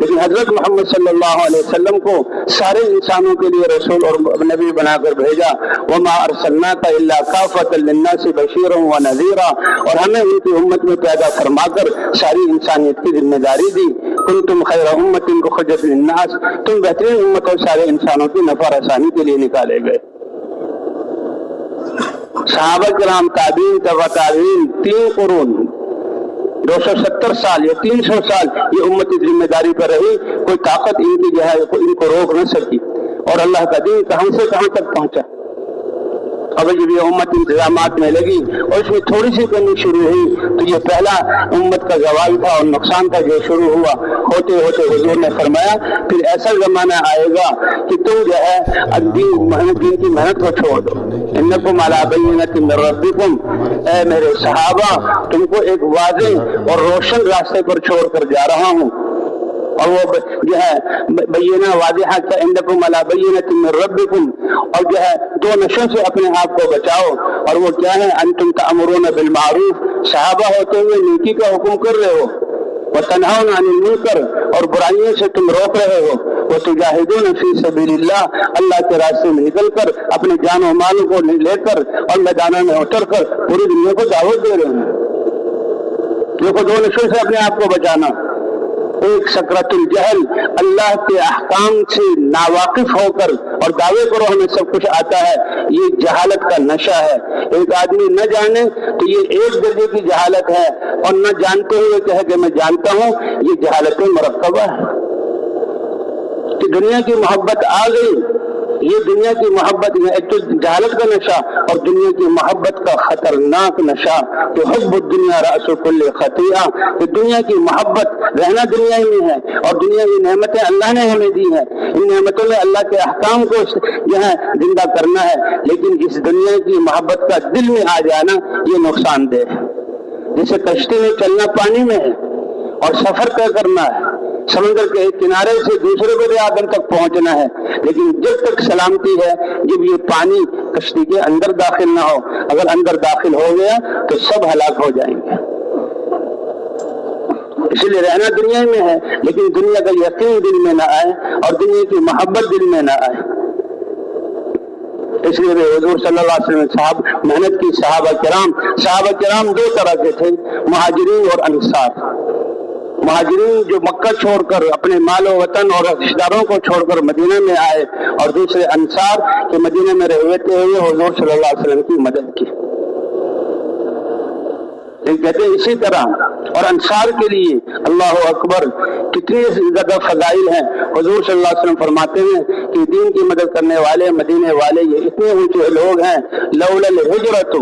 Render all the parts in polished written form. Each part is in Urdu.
لیکن حضرت محمد صلی اللہ علیہ وسلم کو سارے انسانوں کے لیے رسول اور نبی بنا کر بھیجا. وما ارسلناک الا کافۃ للناس بشیرا ونذیرا، اور ہمیں ان کی امت میں پیدا فرما کر ساری انسانیت کی ذمہ داری دی. کنتم خیر امۃ اخرجت للناس، تم بہترین امت اور سارے انسانوں کی نفع رسانی کے لیے نکالے گئے. صحابہ کرام، تابعین، تبع تابعین، 3 قرون 270 سال یا 300 سال یہ امت کی ذمہ داری پر رہی. کوئی طاقت ان کی جو ہے ان کو روک نہ سکی، اور اللہ کا دین کہاں سے کہاں تک پہنچا. اب جب یہ امت انتظامات میں لگی اور اس میں تھوڑی سی کمی شروع ہوئی تو یہ پہلا امت کا زوال تھا اور نقصان تھا جو شروع ہوا. ہوتے ہوتے حضور نے فرمایا پھر ایسا زمانہ آئے گا کہ تم جو ہے دین کی محنت کو چھوڑ دو. انکم علی بینۃ من ربکم، اے میرے صحابہ تم کو ایک واضح اور روشن راستے پر چھوڑ کر جا رہا ہوں. اور وہ جو ہے بینہ واضحہ کا انکم علی بینۃ من ربکم، اور جو ہے 2 نشوں سے اپنے آپ کو بچاؤ. اور وہ کیا ہے؟ انتم تأمرون بالمعروف، صحابہ ہوتے ہوئے نیکی کا حکم کر رہے ہو. وتنہون عن المنکر، اور برائیوں سے تم روک رہے ہو. وتجاہدون فی سبیل اللہ، اللہ کے راستے میں نکل کر اپنے جان و مال کو لے کر اور میدانوں میں اتر کر پوری دنیا کو دعوت دے رہے ہیں. دیکھو 2 نشوں سے اپنے آپ کو بچانا. ایک سکرت الجہل، اللہ کے احکام سے ناواقف ہو کر اور دعوے کرو ہمیں سب کچھ آتا ہے، یہ جہالت کا نشہ ہے. ایک آدمی نہ جانے تو یہ 1 درجے کی جہالت ہے، اور نہ جانتے ہوئے کہے کہ میں جانتا ہوں، یہ جہالت مرکبہ ہے. کہ دنیا کی محبت آ گئی، یہ دنیا کی محبت، ایک تو جہالت کا نشہ اور دنیا کی محبت کا خطرناک نشہ. تو حب الدنیا رأس کل خطیئہ، کہ دنیا کی محبت، رہنا دنیا ہی میں ہے اور دنیا کی نعمتیں اللہ نے ہمیں دی ہیں، ان نعمتوں میں اللہ کے احکام کو جو ہے زندہ کرنا ہے. لیکن اس دنیا کی محبت کا دل میں آ جانا یہ نقصان دہ ہے. جیسے کشتی میں چلنا پانی میں ہے اور سفر طے کرنا ہے، سمندر کے ایک کنارے سے دوسرے بڑے آدم تک پہنچنا ہے، لیکن جب تک سلامتی ہے جب یہ پانی کشتی کے اندر داخل نہ ہو. اگر اندر داخل ہو گیا تو سب ہلاک ہو جائیں گے. اس لیے رہنا دنیا میں ہے، لیکن دنیا کا یقین دل میں نہ آئے اور دنیا کی محبت دل میں نہ آئے. اس لیے حضور صلی اللہ علیہ وسلم محنت کی. صحابہ کرام 2 طرح کے تھے، مہاجرین اور انصار. مہاجرین جو مکہ چھوڑ کر اپنے مال و وطن اور رشتہ داروں کو چھوڑ کر مدینہ میں آئے، اور دوسرے انصار کہ مدینہ میں رہتے ہوئے حضور صلی اللہ علیہ وسلم کی مدد کی. کہتے ہیں اسی طرح اور انصار کے لیے اللہ اکبر کتنی زیادہ فضائل ہیں. حضور صلی اللہ علیہ وسلم فرماتے ہیں کہ دین کی مدد کرنے والے مدینے والے یہ اتنے اونچے لوگ ہیں. لولا الہجرۃ،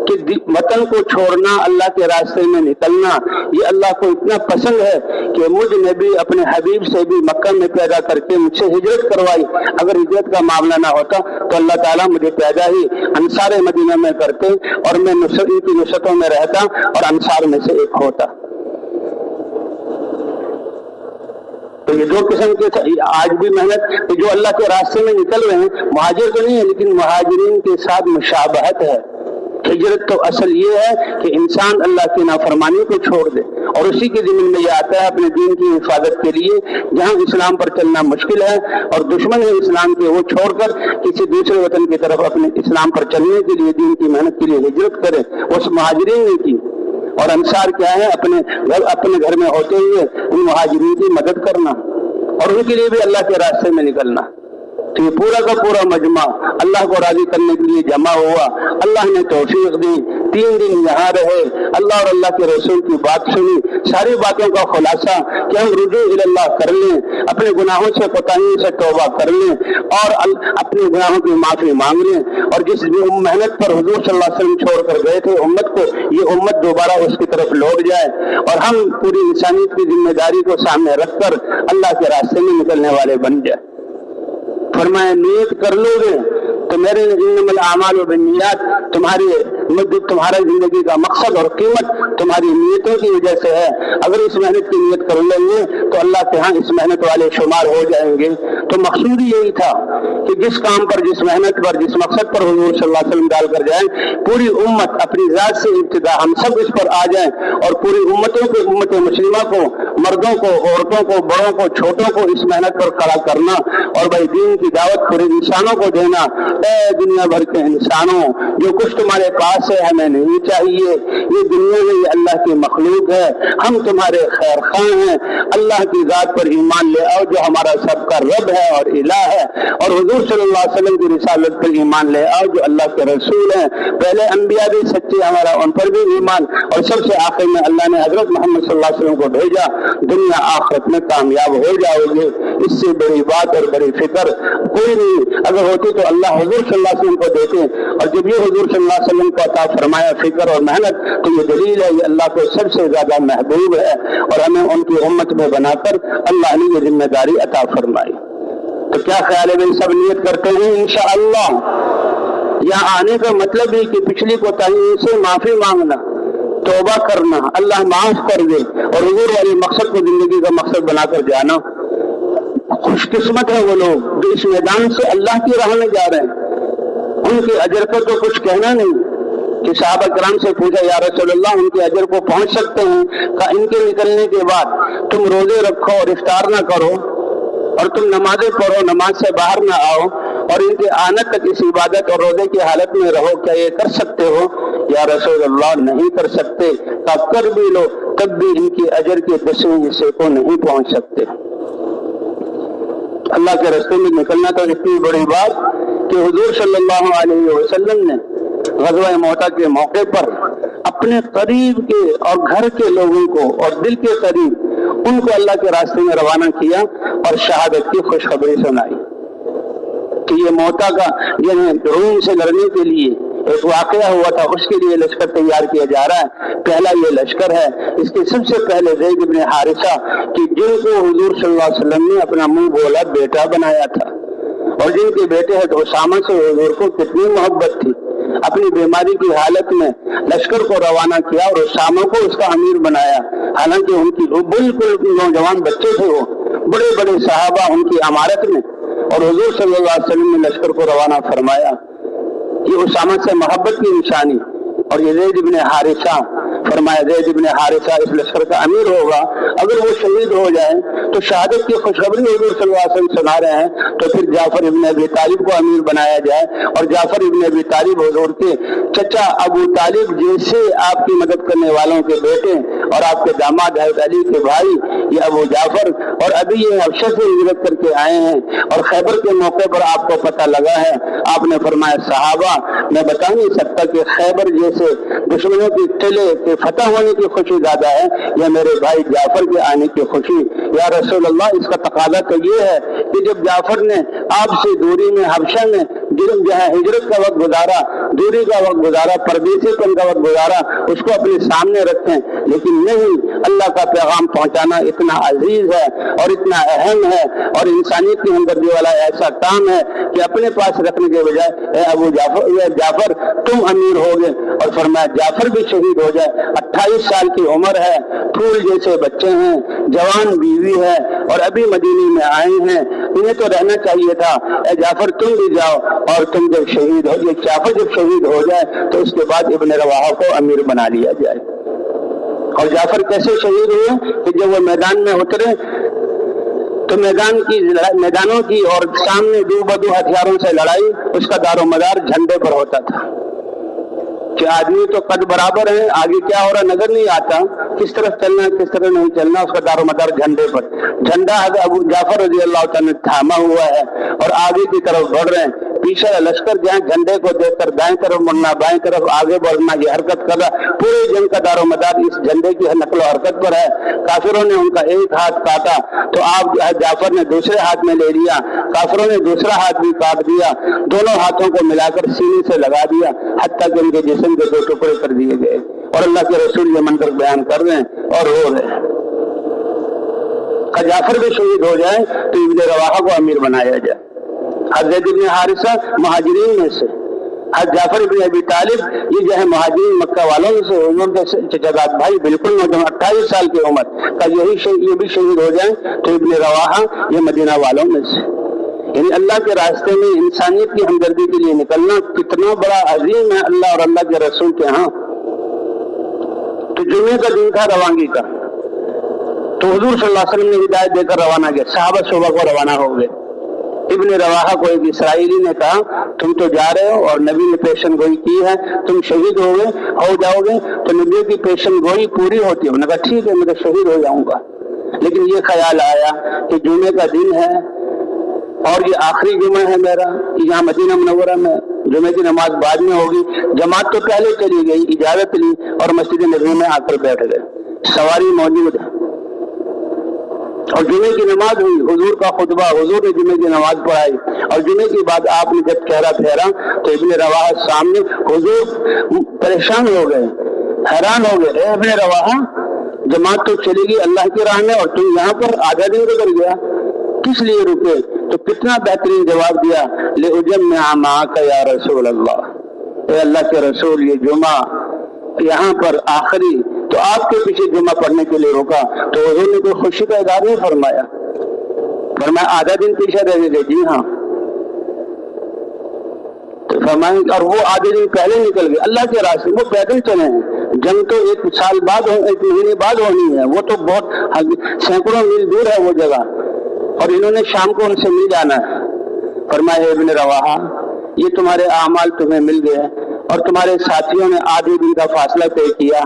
کہ وطن کو چھوڑنا، اللہ کے راستے میں نکلنا، یہ اللہ کو اتنا پسند ہے کہ مجھ نبی اپنے حبیب سے بھی مکہ میں پیدا کر کے مجھ سے ہجرت کروائی. اگر ہجرت کا معاملہ نہ ہوتا تو اللہ تعالیٰ مجھے پیدا ہی انصار مدینہ میں کرتے اور میں ان کی نصرتوں میں رہتا اور انصار میں سے ایک ہوتا. تو یہ 2 قسم کے آج بھی محنت جو اللہ کے راستے میں نکل رہے ہیں، مہاجر تو نہیں ہے لیکن مہاجرین کے ساتھ مشابہت ہے. ہجرت تو اصل یہ ہے کہ انسان اللہ کی نافرمانی کو چھوڑ دے، اور اسی کے ضمن میں یہ آتا ہے اپنے دین کی حفاظت کے لیے جہاں اسلام پر چلنا مشکل ہے اور دشمن ہے اسلام کے، وہ چھوڑ کر کسی دوسرے وطن کی طرف اپنے اسلام پر چلنے کے لیے، دین کی محنت کے لیے ہجرت کرے. اس مہاجرین نے کی. اور انصار کیا ہے؟ اپنے گھر میں ہوتے ہوئے ان مہاجرین کی مدد کرنا اور ان کے لیے بھی اللہ کے راستے میں نکلنا. تو یہ پورا کا پورا مجمع اللہ کو راضی کرنے کے لیے جمع ہوا. اللہ نے توفیق دی، 3 دن یہاں رہے، اللہ اور اللہ کے رسول کی بات سنی، ساری باتوں کا خلاصہ کہ ہم رجوع اللہ کر لیں، اپنے گناہوں سے کوتاہیوں سے توبہ کر لیں اور اپنے گناہوں کی معافی مانگ لیں. اور جس محنت پر حضور صلی اللہ علیہ وسلم چھوڑ کر گئے تھے امت کو، یہ امت دوبارہ اس کی طرف لوٹ جائے اور ہم پوری انسانیت کی ذمہ داری کو سامنے رکھ کر اللہ کے راستے میں نکلنے والے بن جائے. فرمایا نیت کر لو گے تو میرے انما الاعمال بالنیات، تمہارا زندگی کا مقصد اور قیمت تمہاری نیتوں کی وجہ سے ہے. اگر اس محنت کی نیت کر لیں گے تو اللہ کے ہاں اس محنت والے شمار ہو جائیں گے. تو مقصود یہی تھا کہ جس کام پر, جس محنت پر, جس مقصد پر حضور صلی اللہ علیہ وسلم ڈال کر جائیں, پوری امت اپنی ذات سے ابتدا ہم سب اس پر آ جائیں اور پوری امت مسلمہ کو, مردوں کو, عورتوں کو, بڑوں کو, چھوٹوں کو اس محنت پر کھڑا کرنا اور بھائی دین کی دعوت پورے انسانوں کو دینا. اے دنیا بھر کے انسانوں, جو کچھ تمہارے پاس ہے ہمیں نہیں چاہیے, یہ دنیا میں یہ اللہ کی مخلوق ہے, ہم تمہارے خیر خواہ ہیں. اللہ کی ذات پر ایمان لے آؤ جو ہمارا سب کا رب ہے اور الہ ہے, اور حضور صلی اللہ علیہ وسلم کی رسالت پر ایمان لے آؤ جو اللہ کے رسول ہیں. پہلے انبیاء بھی سچے, ہمارا ان پر بھی ایمان, اور سب سے آخر میں اللہ نے حضرت محمد صلی اللہ علیہ وسلم کو بھیجا. دنیا آخرت میں کامیاب ہو جاؤ گے, اس سے بڑی بات اور بڑی فکر کوئی نہیں. اگر ہوتی تو اللہ حضور صلی اللہ علیہ وسلم کو دیتے, اور جب یہ حضور صلی اللہ علیہ وسلم کو عطا فرمایا فکر اور محنت, تو یہ دلیل ہے یہ اللہ کو سب سے زیادہ محبوب ہے, اور ہمیں ان کی امت میں بنا کر اللہ نے یہ ذمہ داری عطا فرمائی. تو کیا خیال ہے بھائی, سب نیت کرتے ہیں انشاءاللہ. یہاں آنے کا مطلب ہے کہ پچھلی کوتاہیوں سے معافی مانگنا, توبہ کرنا, اللہ معاف کر دے, اور حضور والے مقصد کو زندگی کا مقصد بنا کر جانا. خوش قسمت ہے وہ لوگ جو اس میدان سے اللہ کی راہ میں جا رہے ہیں. ان کے اجر کا تو کچھ کہنا نہیں کہ صحابہ کرام سے پوچھا یا رسول اللہ ان کے اجر کو پہنچ سکتے ہیں؟ کہا ان کے نکلنے کے بعد تم روزے رکھو اور افطار نہ کرو, اور تم نمازیں پڑھو, نماز سے باہر نہ آؤ, اور ان کے آنے تک اس عبادت اور روزے کی حالت میں رہو, کیا یہ کر سکتے ہو؟ یا رسول اللہ نہیں کر سکتے. کہا کر بھی لو تب بھی ان کے اجر کے 10ویں حصے کو نہیں پہنچ سکتے. اللہ کے راستے میں نکلنا تو اتنی بڑی بات کہ حضور صلی اللہ علیہ وسلم نے غزوہ موتا کے موقع پر اپنے قریب کے اور گھر کے لوگوں کو اور دل کے قریب ان کو اللہ کے راستے میں روانہ کیا اور شہادت کی خوشخبری سنائی کہ یہ موتا کا روم سے لڑنے کے لیے ایک واقعہ ہوا تھا, اس کے لیے لشکر تیار کیا جا رہا ہے. پہلا یہ لشکر ہے, اس کے سب سے پہلے زید بن حارثہ کہ جن کو حضور صلی اللہ علیہ وسلم نے اپنا منہ بولا بیٹا بنایا تھا, اور جن کے بیٹے ہیں تو اسامہ سے حضور کو کتنی محبت تھی. اپنی بیماری کی حالت میں لشکر کو روانہ کیا اور اسامہ کو اس کا امیر بنایا, حالانکہ ان کی بالکل نوجوان بچے تھے, وہ بڑے بڑے صحابہ ان کی امارت میں, اور حضور صلی اللہ علیہ وسلم نے لشکر کو روانہ فرمایا. یہ اسامہ سے محبت کی نشانی. اور یہ زید بن حارثہ, فرمایا زید بن حارثہ اس لشکر کا امیر ہوگا, اگر وہ شہید ہو جائے تو شہادت کی خوشخبری حضور صلی اللہ علیہ وسلم سنا رہے ہیں, تو پھر جعفر ابن ابی طالب کو امیر بنایا جائے. اور جعفر ابن ابی طالب حضور کے چچا ابو طالب جیسے آپ کی مدد کرنے والوں کے بیٹے اور آپ کے داماد حضرت علی کے بھائی یہ ابو جعفر, اور ابھی یہ حبشہ سے ہجرت کر کے آئے ہیں, اور خیبر کے موقع پر آپ کو پتہ لگا ہے, آپ نے فرمایا صحابہ میں بتا نہیں سکتا کہ خیبر جیسے دشمنوں کے قلعے کے فتح ہونے کی خوشی زیادہ ہے یا میرے بھائی جعفر کے آنے کی خوشی. یا رسول اللہ اس کا تقاضا تو یہ ہے کہ جب جعفر نے آپ سے دوری میں حبشہ میں ہجرت کا وقت گزارا, دوری کا وقت گزارا, پردیسی پن کا وقت گزارا, اس کو اپنے سامنے رکھیں, لیکن نہیں, اللہ کا پیغام پہنچانا اتنا عزیز ہے اور اتنا اہم ہے اور انسانیت کی ہمدردی والا ایسا کام ہے کہ اپنے پاس رکھنے کے بجائے اے ابو جعفر تم امیر ہوگے. اور فرمایا جعفر بھی شہید ہو جائے, 28 سال کی عمر ہے, پھول جیسے بچے ہیں, جوان بیوی ہے, اور ابھی مدینے میں آئے ہیں, انہیں تو رہنا چاہیے تھا. اے جعفر تم بھی جاؤ, اور تم جب شہید ہو جعفر جب شہید ہو جائے تو اس کے بعد ابن رواحہ کو امیر بنا لیا جائے. اور جعفر کیسے شہید ہوئے کہ جب وہ میدان میں اترے تو میدانوں کی اور سامنے دو بدو ہتھیاروں سے لڑائی, اس کا دار و مدار جھنڈے پر ہوتا تھا کہ آدمی تو قد برابر ہے, آگے کیا ہو رہا نظر نہیں آتا, کس طرف چلنا ہے کس طرح نہیں چلنا, اس کا دار و مدار جھنڈے پر. جھنڈا ابو جعفر رضی اللہ تعالیٰ نے تھاما ہوا ہے اور آگے کی طرف بڑھ رہے ہیں. پیچھے لشکر جہاں جھنڈے کو دیکھ کر دائیں طرف مڑنا, بائیں طرف آگے بڑھنا, یہ حرکت کر رہا. پورے جنگ کا دار و مدار اس جھنڈے کی نقل و حرکت پر ہے. کافروں نے ان کا ایک ہاتھ کاٹا تو آپ جعفر نے دوسرے ہاتھ میں لے لیا, کافروں نے دوسرا ہاتھ بھی کاٹ دیا, دونوں ہاتھوں کو ملا کر سینے سے لگا دیا, حتیٰ کہ ان کے جسم کے 2 ٹکڑے کر دیے گئے. اور اللہ کے رسول یہ منظر بیان کر رہے ہیں اور رو رہے ہیں. جعفر بھی شہید ہو جائے تو ابن رواحہ کو امیر بنایا جائے. حضرت ابن حارثہ مہاجرین میں سے, حضرت جعفر ابن ابی طالب یہ جو ہے مہاجرین مکہ والوں میں سے, حضور کے چچا بھائی بالکل 28 سال کی عمر کا, یہ بھی شہید ہو جائیں تو ابن رواحہ یہ مدینہ والوں میں سے. یعنی اللہ کے راستے میں انسانیت کی ہمدردی کے لیے نکلنا کتنا بڑا عظیم ہے اللہ اور اللہ کے رسول کے ہاں۔ تو جمعے کا دن تھا روانگی کا، تو حضور صلی اللہ علیہ وسلم نے ہدایت دے کر روانہ کیا، صحابہ صبح کو روانہ ہو گئے۔ ابن رواحہ کو ایک اسرائیلی نے کہا تم تو جا رہے ہو اور نبی نے پیشن گوئی کی ہے، تم شہید ہو جاؤ گے، تو نبی کی پیشن گوئی پوری ہوتی ہے۔ انہوں نے کہا ٹھیک ہے میں تو شہید ہو جاؤں گا، لیکن یہ خیال آیا کہ جمعے کا دن ہے اور یہ آخری جمعہ ہے میرا یہاں مدینہ منورہ میں، جمعے کی نماز بعد میں ہوگی، جماعت تو پہلے چلی گئی، اجازت لی اور مسجد نبوی میں آ کر بیٹھ گئے، سواری موجود ہے اور جمعے کی نماز ہوئی، حضور کا خطبہ، حضور نے جمعے کی نماز پڑھائی اور جمعے کی بعد آپ نے جب چہرہ پھیرا تو ابن رواحہ سامنے، حضور پریشان ہو گئے، حیران ہو گئے، اے ابن رواحہ جماعت تو چلے گی اللہ کی راہ میں اور تم یہاں پر آدھا دن گزر گیا، کس لیے رکے؟ تو کتنا بہترین جواب دیا، لِأُجَمِّعَ مَعَكَ یا رسول اللہ، اے اللہ کے رسول یہ جمعہ یہاں پر آخری، تو آپ کے پیچھے جمعہ پڑھنے کے لیے روکا تو حضور نے کوئی خوشی کا اظہار نہیں فرمایا، فرمایا آدھا دن پیچھے رہ گئے، جی ہاں، تو فرمائیں اور وہ آدھے دن پہلے نکل گئے اللہ کے راستے، وہ پیدل چلے ہیں، جنگ تو ایک سال بعد ایک مہینے بعد ہونی ہے، وہ تو بہت سینکڑوں میل دور ہے وہ جگہ، اور انہوں نے شام کو ان سے مل جانا ہے۔ فرمایا ابن رواحہ یہ تمہارے اعمال تمہیں مل گئے اور تمہارے ساتھیوں نے آدھے دن کا فاصلہ طے کیا،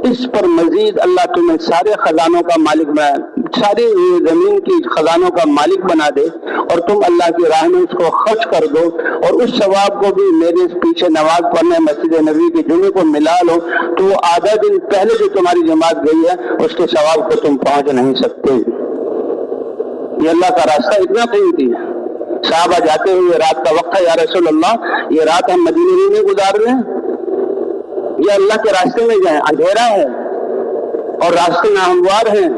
اس پر مزید اللہ تمہیں سارے خزانوں کا مالک بنا، ساری زمین کی خزانوں کا مالک بنا دے اور تم اللہ کی راہ میں اس کو خرچ کر دو اور اس ثواب کو بھی میرے پیچھے نماز پڑھنے مسجد نبوی کے جمعے کو ملا لو، تو وہ آدھا دن پہلے جو تمہاری جماعت گئی ہے اس کے ثواب کو تم پہنچ نہیں سکتے۔ یہ اللہ کا راستہ اتنا قیمتی ہے۔ صحابہ جاتے ہوئے رات کا وقت ہے، یا رسول اللہ یہ رات ہم مدینے میں گزار لیں یا اللہ کے راستے میں جائیں؟ اندھیرا ہے اور راستے ناہموار ہیں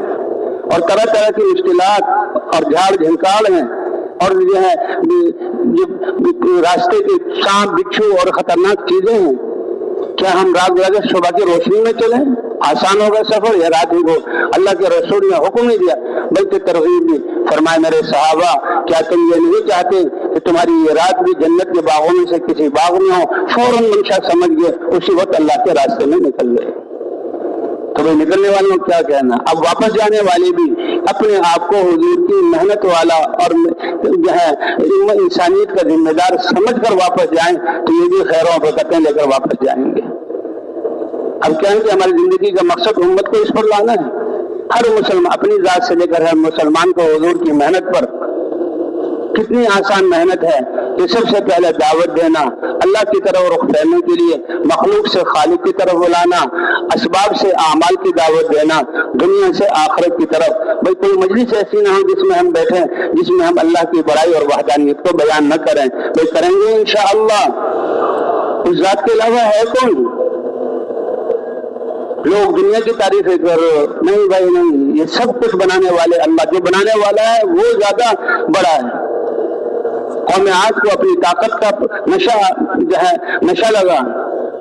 اور طرح طرح کی مشکلات اور جھاڑ جھنکاڑ ہیں اور جو ہے راستے کے سانپ بچھو اور خطرناک چیزیں ہیں، کیا ہم رات گزر صبح کی روشنی میں چلیں؟ آسان ہوگا سفر یا رات ہی کو؟ اللہ کے رسول نے حکم نہیں دیا بلکہ ترغیب دی، فرمایا میرے صحابہ کیا تم یہ نہیں چاہتے کہ تمہاری یہ رات بھی جنت کے باغوں میں سے کسی باغ میں ہو؟ فوراً منشا سمجھ گئے، اسی وقت اللہ کے راستے میں نکل گئے۔ تو بھائی نکلنے والوں کو کیا کہنا، اب واپس جانے والے بھی اپنے آپ کو حضور کی محنت والا اور جو ہے انسانیت کا ذمہ دار سمجھ کر واپس جائیں تو یہ بھی خیروں برکتیں لے کر واپس جائیں گے۔ اب کیا ہے کہ ہماری زندگی کا مقصد امت کو اس پر لانا ہے، ہر مسلمان اپنی ذات سے لے کر ہر مسلمان کو حضور کی محنت پر، کتنی آسان محنت ہے کہ سب سے پہلے دعوت دینا، اللہ کی طرف رخ پھیرنے کے لیے مخلوق سے خالق کی طرف بلانا، اسباب سے اعمال کی دعوت دینا، دنیا سے آخرت کی طرف۔ بھائی کوئی مجلس ایسی نہ ہو جس میں ہم بیٹھیں جس میں ہم اللہ کی بڑائی اور وحدانیت کو بیان نہ کریں، بھائی کریں گے انشاءاللہ، اس ذات کے علاوہ ہے کون؟ لوگ دنیا کی تعریفیں کر، نہیں بھائی نہیں، یہ سب کچھ بنانے والے اللہ، جو بنانے والا ہے وہ زیادہ بڑا ہے۔ قوم عاد کو اپنی طاقت کا نشہ لگا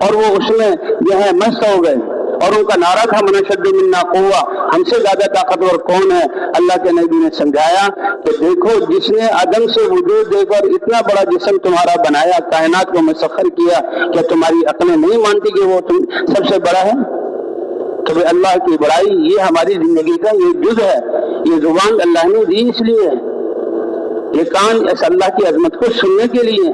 اور وہ اس میں جو ہے مست ہو گئے اور ان کا نعرہ تھا من اشد منا قوہ، ہم سے زیادہ طاقتور کون ہے؟ اللہ کے نبی نے سمجھایا کہ دیکھو جس نے عدم سے وجود دے کر اتنا بڑا جسم تمہارا بنایا، کائنات کو مسخر کیا، کیا تمہاری عقلیں نہیں مانتی کہ وہ تم سب سے بڑا ہے؟ تو اللہ کی بڑائی یہ ہماری زندگی کا یہ جز ہے، یہ زبان اللہ نے دی اس لیے، یہ کان اس اللہ کی عظمت کو سننے کے لیے۔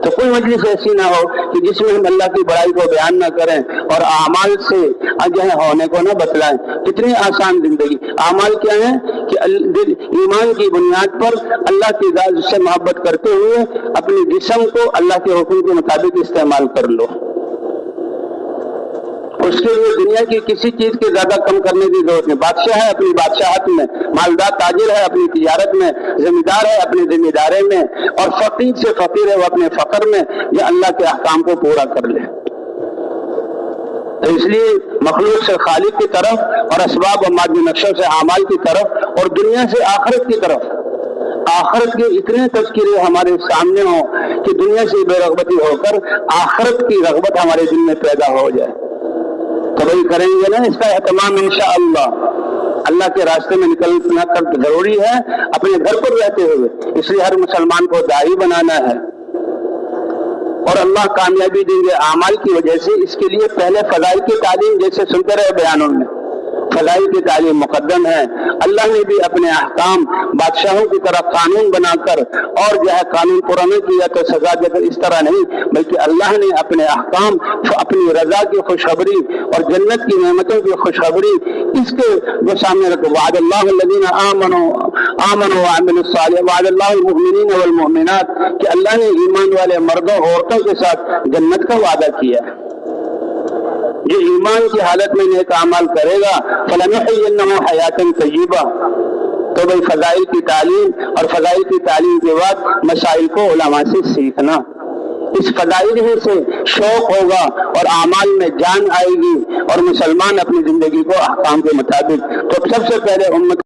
تو کوئی مجلس ایسی نہ ہو کہ جس میں ہم اللہ کی بڑائی کو بیان نہ کریں اور اعمال سے جو ہے ہونے کو نہ بتلائیں۔ کتنی آسان زندگی۔ اعمال کیا ہے کہ ایمان کی بنیاد پر اللہ کی ذات سے محبت کرتے ہوئے اپنے جسم کو اللہ کے حکم کے مطابق استعمال کر لو، اس کے لیے دنیا کی کسی چیز کے زیادہ کم کرنے کی ضرورت نہیں۔ بادشاہ ہے اپنی بادشاہت میں، مالدار تاجر ہے اپنی تجارت میں، ذمہ دار ہے اپنے ذمہ دارے میں، اور فقیر سے فقیر ہے وہ اپنے فقر میں، یہ اللہ کے احکام کو پورا کر لے۔ تو اس لیے مخلوق سے خالق کی طرف اور اسباب و مادی نقشوں سے اعمال کی طرف اور دنیا سے آخرت کی طرف، آخرت کے اتنے تذکرے ہمارے سامنے ہوں کہ دنیا سے بے رغبتی ہو کر آخرت کی رغبت ہمارے دل میں پیدا ہو جائے۔ تو بھائی کریں گے نا اس کا اہتمام انشاءاللہ، اللہ کے راستے میں نکلنا کر ضروری ہے اپنے گھر پر رہتے ہوئے، اس لیے ہر مسلمان کو داعی بنانا ہے، اور اللہ کامیابی دیں گے اعمال کی وجہ سے۔ اس کے لیے پہلے فضائل کی تعلیم، جیسے سنتے رہے بیانوں میں، فضائل کی تعلیم مقدم ہے۔ اللہ نے بھی اپنے احکام بادشاہوں کی طرح قانون بنا کر اور جو ہے قانون پورا نہیں کیا تو سزا دے کر، اس طرح نہیں، بلکہ اللہ نے اپنے احکام اپنی رضا کی خوشخبری اور جنت کی نعمتوں کی خوشخبری اس کے جو سامنے رکھو، وعد اللہ الذین آمنوا وعملوا الصالحات وعد اللہ المؤمنین والمؤمنات، کہ اللہ نے ایمان والے مردوں عورتوں کے ساتھ جنت کا وعدہ کیا ہے۔ جو ایمان کی حالت میں نیک اعمال کرے گا فَلَنُحْيِيَنَّهُ حَيَاةً طَيِّبَةً۔ تو بھئی فضائل کی تعلیم اور فضائل کی تعلیم کے بعد مسائل کو علماء سے سیکھنا، اس فضائل ہی سے شوق ہوگا اور اعمال میں جان آئے گی اور مسلمان اپنی زندگی کو احکام کے مطابق۔ تو سب سے پہلے امت